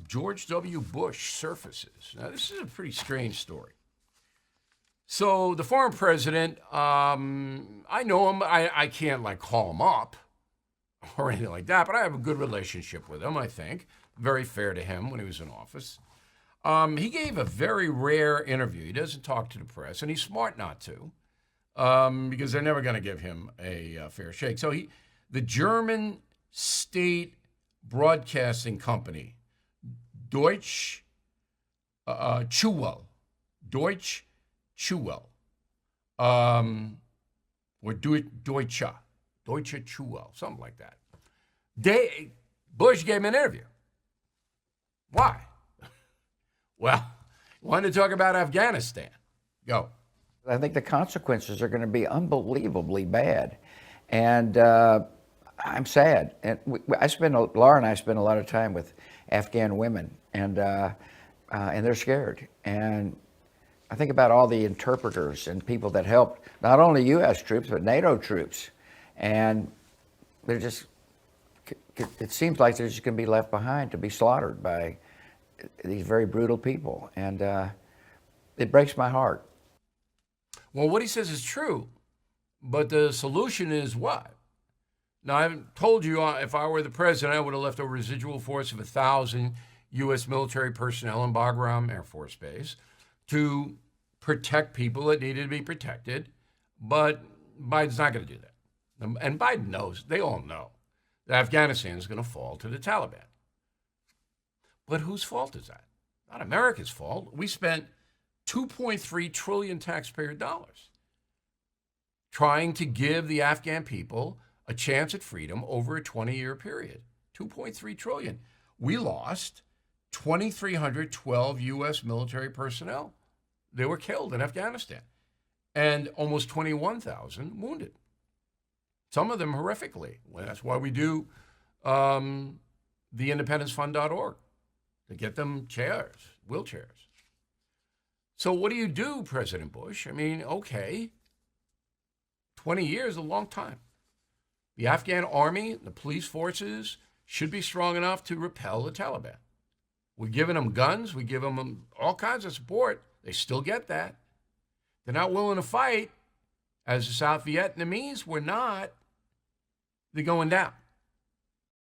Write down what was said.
George W. Bush surfaces. Now, this is a pretty strange story. So the former president, I know him. I can't like call him up or anything like that, but I have a good relationship with him, I think. Very fair to him when he was in office. He gave a very rare interview. He doesn't talk to the press, and he's smart not to, because they're never going to give him a fair shake. So the German state broadcasting company, Deutsche Welle, Deutsche Welle, or Deutsche Welle, something like that. Bush gave him an interview. Why? Well, he wanted to talk about Afghanistan. Go. I think the consequences are going to be unbelievably bad, and I'm sad. And Laura and I spend a lot of time with Afghan women, and they're scared. And I think about all the interpreters and people that helped, not only U.S. troops but NATO troops, and they're just. It seems like they're just going to be left behind to be slaughtered by these very brutal people, and it breaks my heart. Well, what he says is true, but the solution is what? Now, I've told you if I were the president, I would have left a residual force of 1,000 U.S. military personnel in Bagram Air Force Base to protect people that needed to be protected, but Biden's not going to do that. And Biden knows, they all know, that Afghanistan is going to fall to the Taliban. But whose fault is that? Not America's fault. We spent $2.3 trillion taxpayer dollars trying to give the Afghan people a chance at freedom over a 20-year period. $2.3 trillion. We lost 2,312 U.S. military personnel. They were killed in Afghanistan, and almost 21,000 wounded. Some of them horrifically. Well, that's why we do the independencefund.org, to get them chairs, wheelchairs. So what do you do, President Bush? I mean, okay, 20 years is a long time. The Afghan army, the police forces should be strong enough to repel the Taliban. We're giving them guns. We give them all kinds of support. They still get that. They're not willing to fight. As the South Vietnamese were not. They're going down.